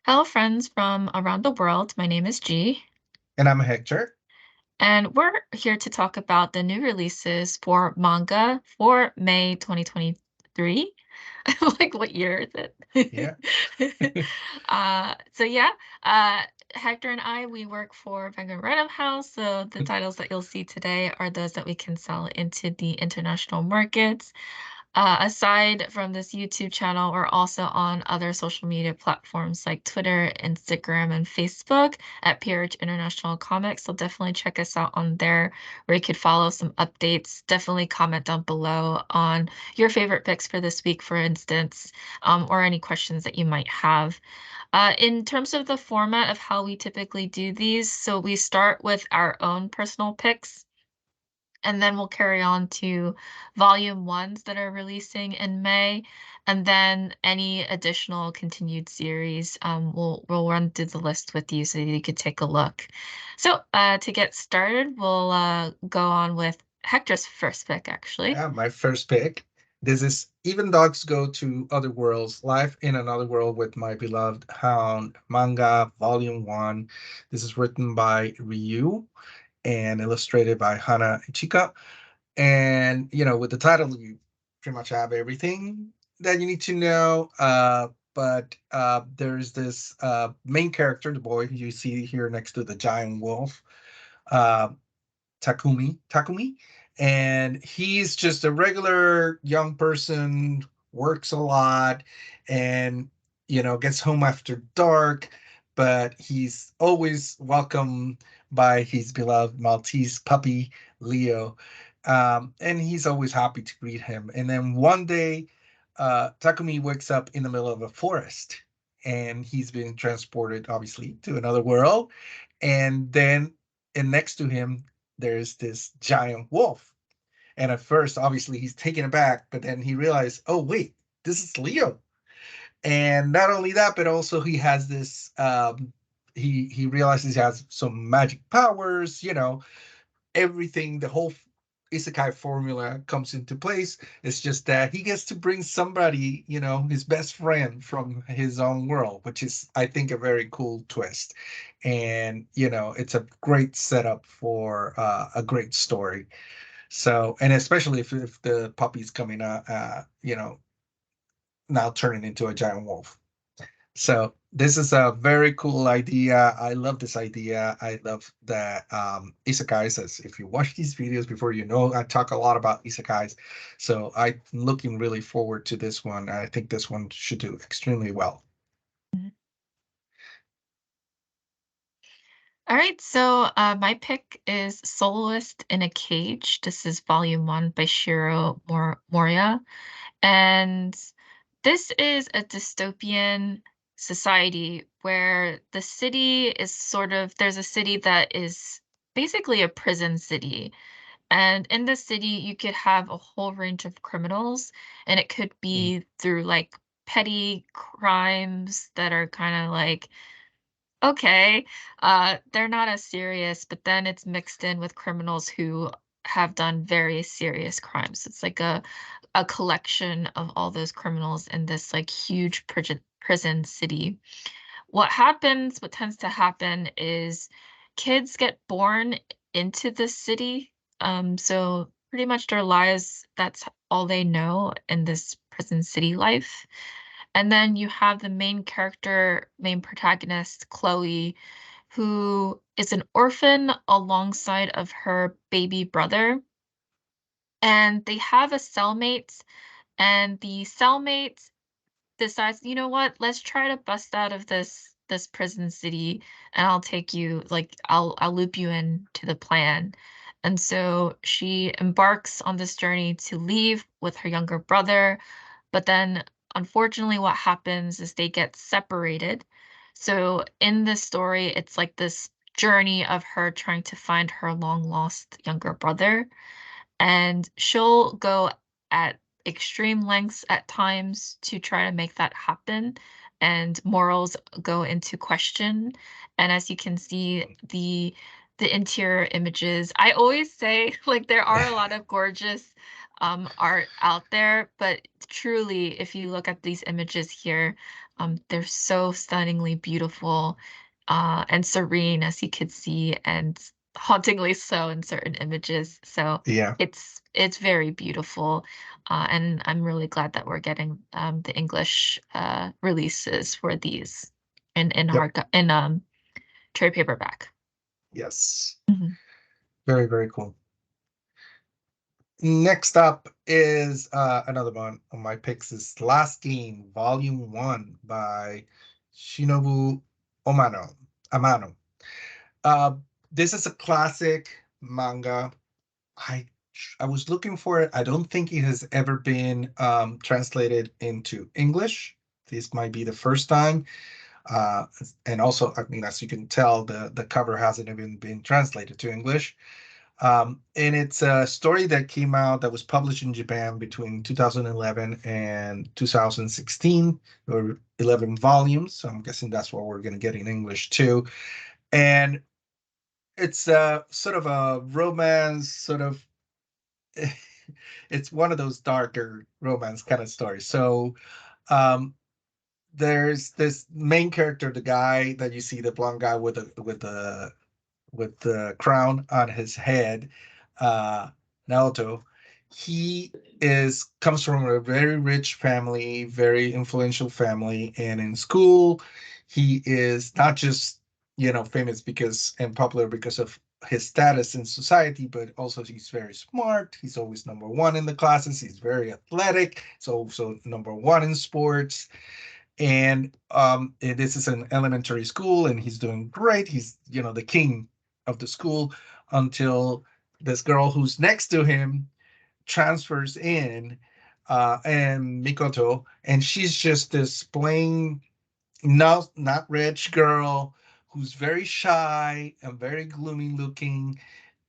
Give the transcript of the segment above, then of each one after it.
Hello, friends from around the world. My name is G, And I'm Hector. and we're here to talk about the new releases for manga for May 2023. Like, what year is Yeah. it? So yeah, uh, Hector and I, we work for Penguin Random House. So the titles that you'll see today are those that we can sell into the international markets. Aside from this YouTube channel, we're also on other social media platforms like Twitter, Instagram, and Facebook at PRH International Comics. So definitely check us out on there where you could follow some updates. Definitely comment down below on your favorite picks for this week, for instance, or any questions that you might have. In terms of the format of how we typically do these, so we start with our own personal picks and then we'll carry on to volume ones that are releasing in May, and then any additional continued series, we'll run through the list with you so you could take a look. So to get started, we'll go on with Hector's first pick, actually. Yeah, my first pick. This is Even Dogs Go to Other Worlds, Life in Another World with My Beloved Hound, Manga, Volume 1. This is written by Ryu and illustrated by Hana Ichika. And, with the title, you pretty much have everything that you need to know. But there's this main character, the boy who you see here next to the giant wolf. Uh, Takumi, and he's just a regular young person, works a lot, and gets home after dark, but he's always welcome by his beloved Maltese puppy Leo, and he's always happy to greet him. And then one day, Takumi wakes up in the middle of a forest. And he's been transported, obviously, to another world. And next to him there's this giant wolf. And at first, obviously, he's taken aback, but then he realized, oh, wait, this is Leo. And not only that, but also he has this, he realizes he has some magic powers, everything, the whole isekai formula comes into place. It's just that he gets to bring somebody, his best friend from his own world, which is, I think, a very cool twist. And, it's a great setup for a great story. So, and especially if the puppy's coming out, now turning into a giant wolf. So this is a very cool idea. I love this idea. I love that isekais. As if you watch these videos before, I talk a lot about isekais. So I'm looking really forward to this one. I think this one should do extremely well. Mhm. All right, so my pick is Soloist in a Cage. This is volume one by Shiro Moria. And this is a dystopian society where the city is there's a city that is basically a prison city. And in the city, you could have a whole range of criminals, and it could Mm. be through like petty crimes that are kind of like, okay, they're not as serious, but then it's mixed in with criminals who have done very serious crimes. It's like a collection of all those criminals in this like huge prison city. What tends to happen is kids get born into this city. So pretty much their lives, that's all they know in this prison city life. And then you have the main character, main protagonist, Chloe, who is an orphan alongside of her baby brother. And they have a cellmate, and the cellmate decides, you know what, let's try to bust out of this prison city, and I'll take you, like I'll loop you in to the plan. And so she embarks on this journey to leave with her younger brother, but then unfortunately what happens is they get separated. So in this story, it's like this journey of her trying to find her long lost younger brother, and she'll go at extreme lengths at times to try to make that happen, and morals go into question. And as you can see, the interior images, I always say, like, there are a lot of gorgeous art out there, but truly, if you look at these images here, they're so stunningly beautiful, and serene, as you could see, and hauntingly so in certain images. So Yeah. it's very beautiful, and I'm really glad that we're getting the English releases for these in Yep. trade paperback. Yes. Mhm. Very, very cool. Next up is another one of my picks is Last Game, Volume 1 by Shinobu Omano. Amano. Uh, this is a classic manga. I I was looking for it. I don't think it has ever been translated into English. This might be the first time. Uh, and also, I mean, as you can tell, the cover hasn't even been translated to English. And it's a story that came out that was published in Japan between 2011 and 2016, or 11 volumes. So I'm guessing that's what we're going to get in English too. And it's sort of a romance, sort of. It's one of those darker romance kind of stories. So um, there's this main character, the guy that you see, the blonde guy with the crown on his head, uh, Naoto. He is comes from a very rich family, very influential family, and in school, he is not just famous because and popular because of his status in society, but also he's very smart. He's always number one in the classes. He's very athletic. He's also number one in sports, and this is an elementary school, and he's doing great. He's the king of the school until this girl who's next to him transfers in, and Mikoto, and she's just this plain, not rich girl who's very shy and very gloomy looking,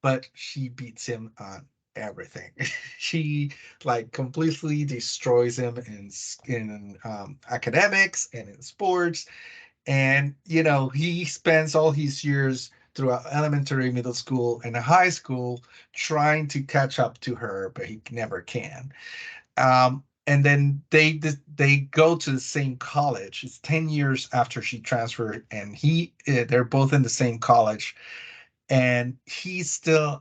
but she beats him on everything. She like completely destroys him in academics and in sports, and he spends all his years throughout elementary, middle school, and high school trying to catch up to her, but he never can. And then they go to the same college. It's 10 years after she transferred, and they're both in the same college, and he still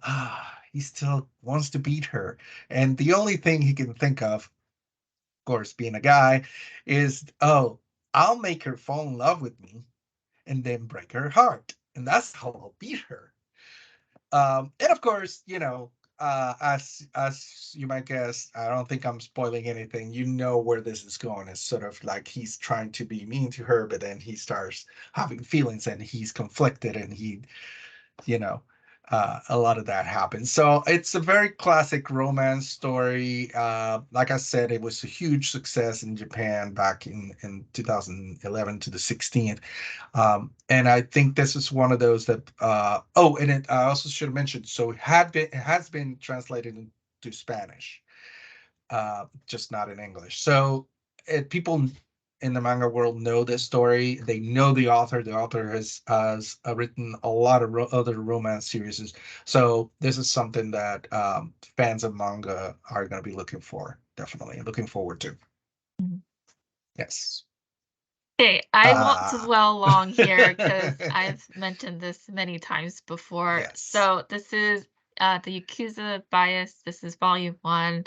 wants to beat her, and the only thing he can think of course, being a guy, is, oh, I'll make her fall in love with me and then break her heart, and that's how I'll beat her. And of course, as you might guess, I don't think I'm spoiling anything. You know where this is going. It's sort of like he's trying to be mean to her, but then he starts having feelings, and he's conflicted, and you know, a lot of that happens. So it's a very classic romance story. Like I said, it was a huge success in Japan back in 2011 to the 16th. And I think this is one of those that, oh, and I also should have mentioned, so it has been translated into Spanish, just not in English. So people in the manga world know this story. They know the author. The author has written a lot of other romance series. So this is something that fans of manga are going to be looking for, definitely looking forward to. Mhm. Yes. Okay, I won't Ah. dwell long here because I've mentioned this many times before. Yes. So this is the Yakuza Bias. This is volume one.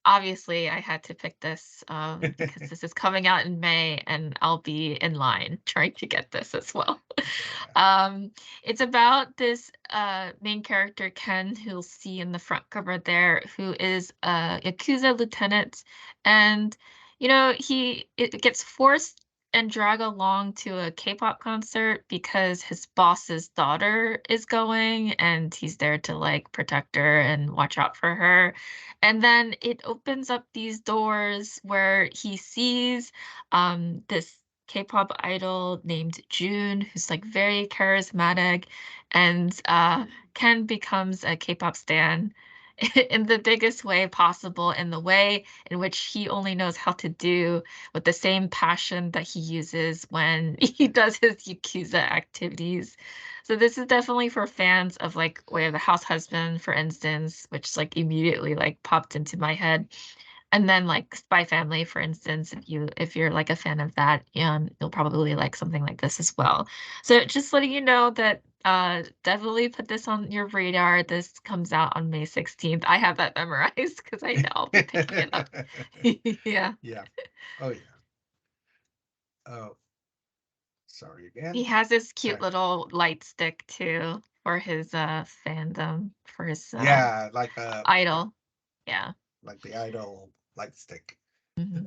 Obviously, I had to pick this because this is coming out in May, and I'll be in line trying to get this as well. Yeah. Um, it's about this main character, Ken, who you'll see in the front cover there, who is a Yakuza lieutenant. And, it gets forced and dragged along to a K-pop concert because his boss's daughter is going, and he's there to like protect her and watch out for her. And then it opens up these doors where he sees this K-pop idol named June, who's like very charismatic, and Ken becomes a K-pop stan in the biggest way possible, in the way in which he only knows how to do, with the same passion that he uses when he does his Yakuza activities. So this is definitely for fans of like Way of the House Husband, for instance, which like immediately like popped into my head. And then like Spy Family, for instance, if you're like a fan of that, you'll probably like something like this as well. So just letting you know that definitely put this on your radar. This comes out on May 16th. I have that memorized because I know I'll be picking it up. Yeah. Yeah. Oh yeah. Oh, sorry He again. has this cute Sorry. little light stick too for his fandom, for his Yeah, yeah, idol. Yeah. like the idol light stick. Hmm.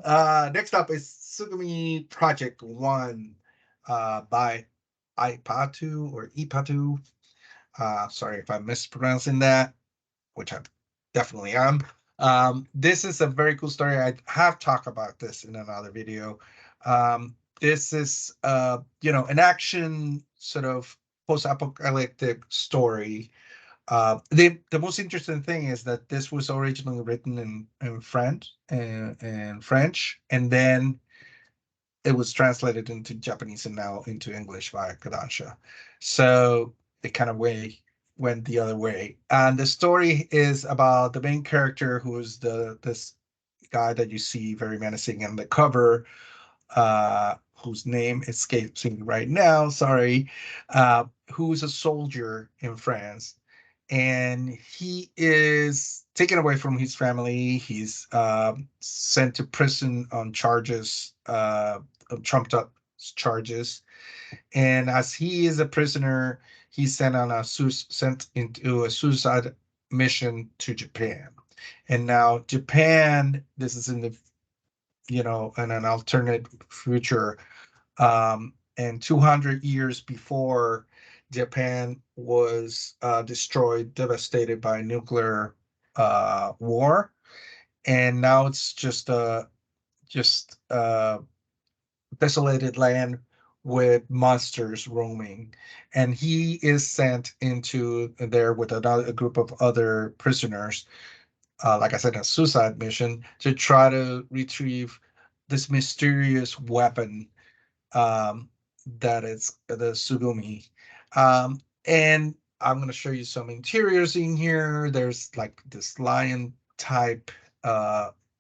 Next up is Sugumi Project One, by Ipatu or Ipatu. Sorry if I'm mispronouncing that, which I definitely am. This is a very cool story. I have talked about this in another video. This is an action sort of post-apocalyptic story. The most interesting thing is that this was originally written in French, and then it was translated into Japanese and now into English via Kodansha. So it kind of went the other way. And the story is about the main character, who is this guy that you see very menacing in the cover, whose name escapes me right now. Sorry, who's a soldier in France, and he is taken away from his family. He's sent to prison on charges, of trumped up charges. And as he is a prisoner, he's sent into a suicide mission to Japan. And now Japan, this is in the in an alternate future, and 200 years before, Japan was destroyed, devastated by nuclear war, and now it's just desolated land with monsters roaming. And he is sent into there with a group of other prisoners, like I said, a suicide mission to try to retrieve this mysterious weapon, um, that is the Sugumi. And I'm going to show you some interiors in here. There's like this lion type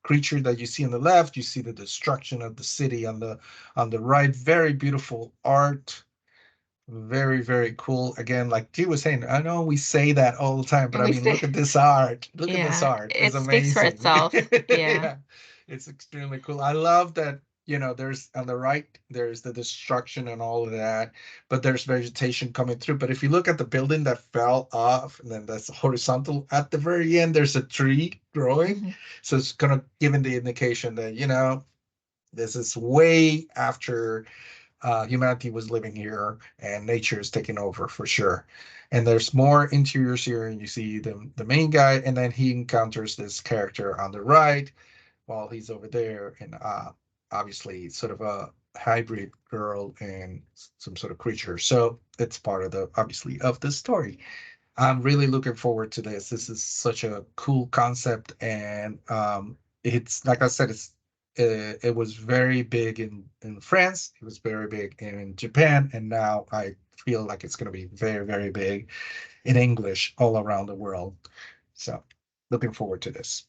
creature that you see on the left. You see the destruction of the city on the right. Very beautiful art. Very, very cool. Again, like G was saying, I know we say that all the time, but And I we mean, say, look at this art. Look at this yeah, art. It's it speaks for amazing. itself. Yeah. Yeah, it's extremely cool. I love that, there's on the right, there's the destruction and all of that, but there's vegetation coming through. But if you look at the building that fell off, and then that's horizontal, at the very end, there's a tree growing. Hmm. So it's kind of giving the indication that, this is way after humanity was living here, and nature is taking over for sure. And there's more interiors here, and you see the main guy, and then he encounters this character on the right while he's over there, and obviously sort of a hybrid girl and some sort of creature. So it's part of the obviously of the story. I'm really looking forward to this. This is such a cool concept, and it's like I said, it was very big in France. It was very big in Japan, and now I feel like it's going to be very, very big in English all around the world. So, looking forward to this.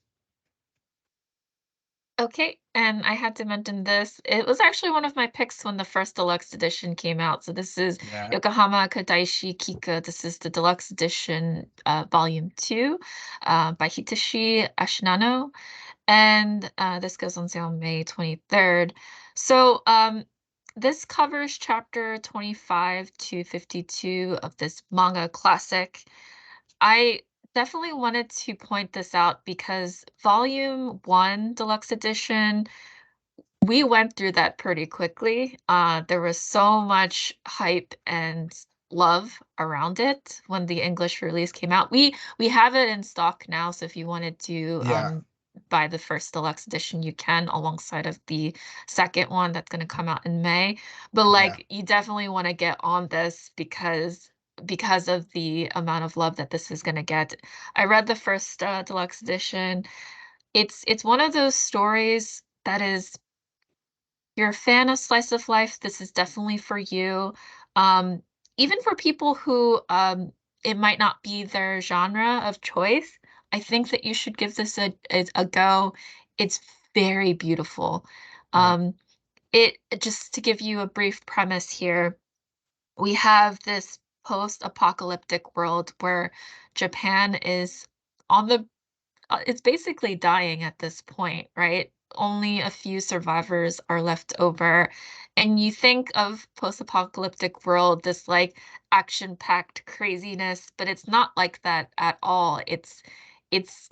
Okay, and I had to mention this. It was actually one of my picks when the first deluxe edition came out. So this is Yeah, Yokohama Kadaishi Kika. This is the deluxe edition, volume 2, by Hitoshi Ashinano. And this goes on sale May 23rd. So this covers chapter 25 to 52 of this manga classic. I definitely wanted to point this out because volume 1 deluxe edition, we went through that pretty quickly. There was so much hype and love around it when the English release came out. We have it in stock now, so if you wanted to yeah, buy the first deluxe edition, you can alongside of the second one that's going to come out in May. But yeah, like you definitely want to get on this because of the amount of love that this is going to get. I read the first deluxe edition. It's one of those stories that is, you're a fan of slice of life, this is definitely for you. Um, even for people who it might not be their genre of choice, I think that you should give this a go. It's very beautiful. Yeah. Um, it just to give you a brief premise here, we have this post-apocalyptic world where Japan is on the it's basically dying at this point, right? Only a few survivors are left over. And you think of post-apocalyptic world, this like action-packed craziness, but it's not like that at all. It's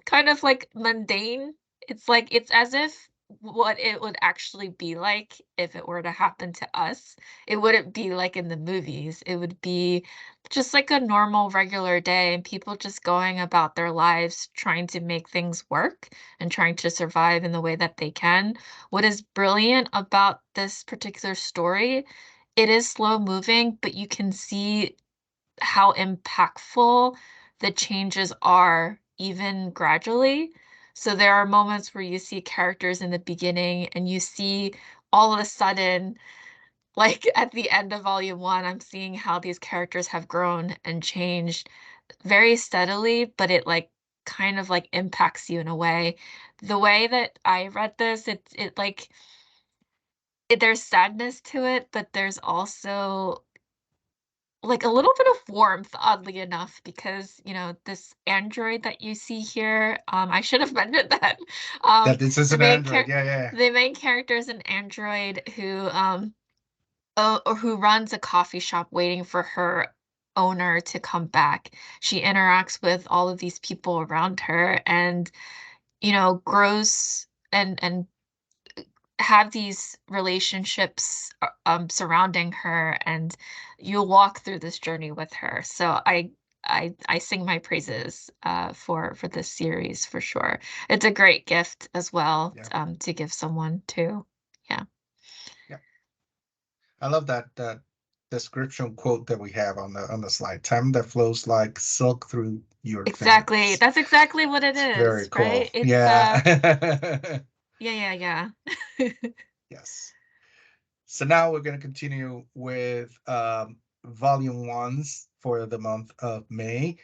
kind of like mundane. It's like it's as if what it would actually be like if it were to happen to us. It wouldn't be like in the movies. It would be just like a normal, regular day, and people just going about their lives trying to make things work and trying to survive in the way that they can. What is brilliant about this particular story, it is slow moving, but you can see how impactful the changes are, even gradually. So there are moments where you see characters in the beginning and you see all of a sudden like, at the end of volume 1, I'm seeing how these characters have grown and changed very steadily, but it, like, kind of, like, impacts you in a way. The way that I read this, like there's sadness to it, but there's also, like, a little bit of warmth, oddly enough, because, this android that you see here, I should have mentioned that. That this is The an main Android. char Yeah, yeah. the main character is an android who, or who runs a coffee shop waiting for her owner to come back. She interacts with all of these people around her and, grows and have these relationships surrounding her, and you'll walk through this journey with her. So I sing my praises for this series for sure. It's a great gift as well Yeah. to give someone too. Yeah. Yeah. I love that description quote that we have on the slide. Time that flows like silk through your Exactly. fingers. That's exactly what it It's very is, cool. right? It's Yeah. yeah, yeah, yeah. Yes. So now we're going to continue with volume ones for the month of May.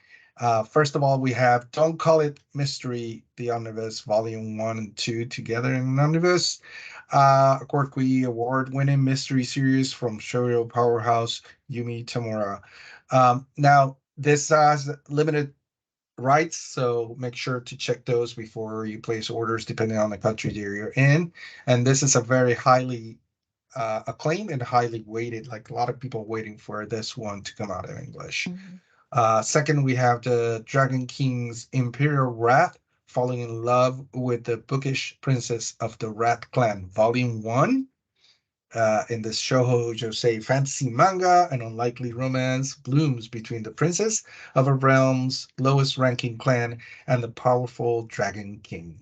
First of all, we have Don't Call It Mystery, the Omnibus, volume one and two together in an omnibus. A Quirky award winning mystery series from shoujo powerhouse Yumi Tamura. Now, this has limited rights, so make sure to check those before you place orders, depending on the country that you're in. And this is a very highly acclaimed and highly weighted, like a lot of people waiting for this one to come out in English. Mhm, Second, we have the Dragon King's Imperial Wrath, falling in love with the bookish princess of the Rat Clan, Volume 1. In this shoujo josei fantasy manga, an unlikely romance blooms between the princess of a realm's lowest ranking clan and the powerful Dragon King.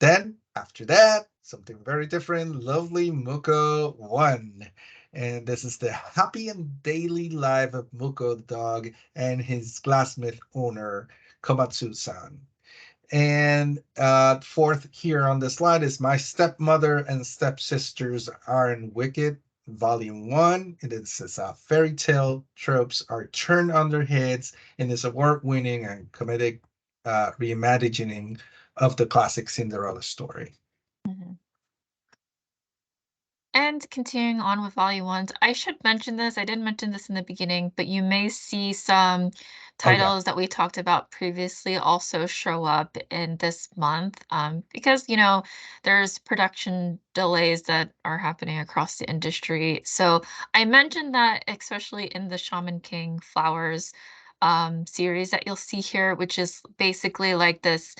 Then, after that, something very different, Lovely Muko 1. And this is the happy and daily life of Muko the dog and his glassmith owner, Komatsu-san. And fourth here on the slide is My Stepmother and Stepsisters Aren't Wicked, Volume 1. And this is a fairy tale tropes are turned on their heads in this award-winning and comedic reimagining of the classic Cinderella story. mhm. And continuing on with volume ones, I should mention this. I didn't mention this in the beginning, but you may see some Oh, yeah. titles that we talked about previously also show up in this month because, there's production delays that are happening across the industry. So I mentioned that, especially in the Shaman King Flowers series that you'll see here, which is basically like this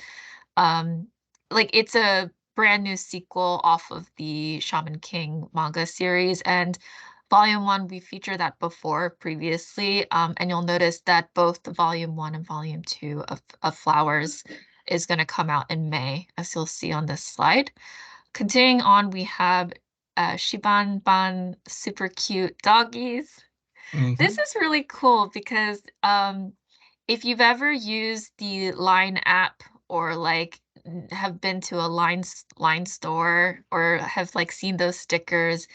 um, like it's a brand new sequel off of the Shaman King manga series. And volume one, we featured that before previously. And you'll notice that both the volume one and volume two of Flowers is going to come out in May, as you'll see on this slide. Continuing on, we have Shiban Ban super cute doggies. This Mm-hmm. is really cool because if you've ever used the Line app or like have been to a line store or have like seen those stickers,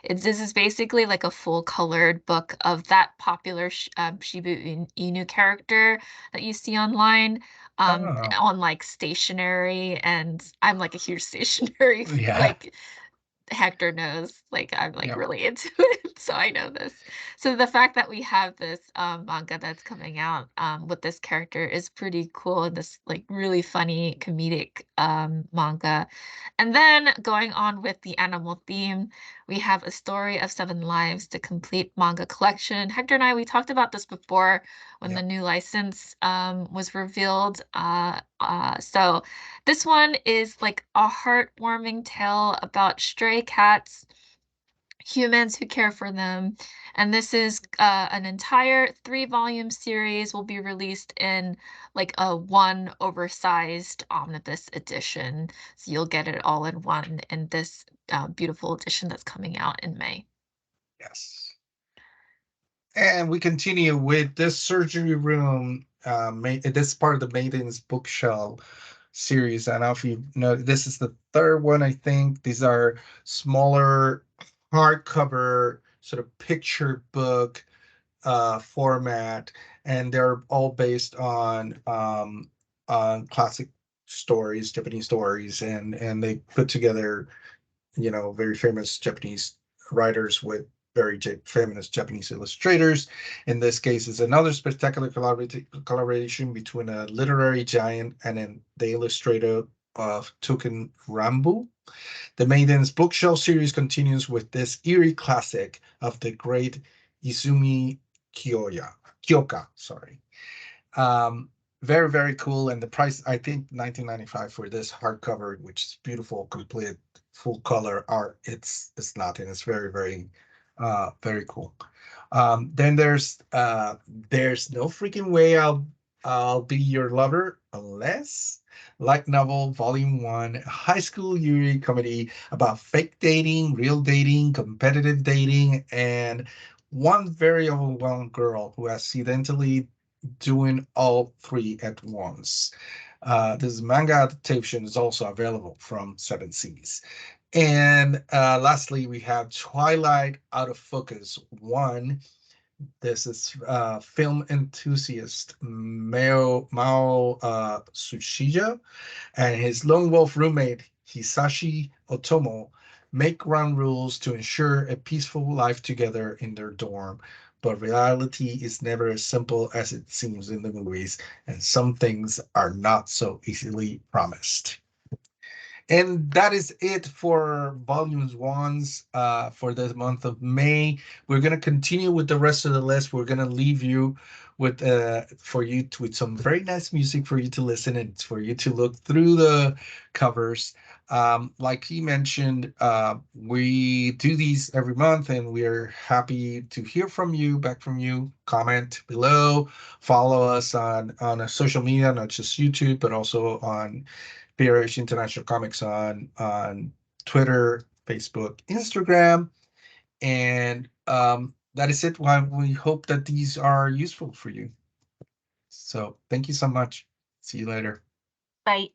this is basically like a full colored book of that popular Inu character that you see online Oh, on like stationery, and I'm like a huge stationery yeah, like Hector knows, like, I'm, like, yeah, really into it, so I know this. So the fact that we have this, manga that's coming out, with this character is pretty cool, and this, like, really funny comedic, manga. And then going on with the animal theme, we have A Story of Seven Lives, the complete manga collection. Hector and I, we talked about this before when yeah. the new license, was revealed, so this one is like a heartwarming tale about stray cats, humans who care for them. And this is an entire 3 volume series will be released in like a one oversized omnibus edition. So you'll get it all in one in this beautiful edition that's coming out in May. Yes. And we continue with this surgery room. This is part of the Maiden's Bookshelf series. I don't know if you know, this is the third one, I think. These are smaller hardcover, sort of picture book format, and they're all based on classic stories, Japanese stories, and they put together, very famous Japanese writers with very famous Japanese illustrators. In this case, it's another spectacular collaboration between a literary giant and the illustrator of Token Rambu. The Maiden's Bookshelf series continues with this eerie classic of the great Izumi Kyoka, sorry. Um, Very, very cool. And the price, I think 1995 for this hardcover, which is beautiful, complete, full color art. It's nothing. It's very, very very cool. Then there's no freaking way I'll be your lover unless light novel volume one, high school Yuri comedy about fake dating, real dating, competitive dating, and one very overwhelmed girl who accidentally doing all three at once. This manga adaptation is also available from Seven Seas. And lastly, we have Twilight Out of Focus 1. This is film enthusiast Mao Tsushija and his lone wolf roommate Hisashi Otomo make ground rules to ensure a peaceful life together in their dorm. But reality is never as simple as it seems in the movies, and some things are not so easily promised. And that is it for volumes ones for the month of May. We're gonna continue with the rest of the list. We're gonna leave you with with some very nice music for you to listen and for you to look through the covers. Like he mentioned, we do these every month, and we are happy to hear from you, back from you. Comment below, follow us on a social media, not just YouTube, but also on PRH International Comics on Twitter, Facebook, Instagram, and that is it. Why we hope that these are useful for you. So thank you so much. See you later. Bye.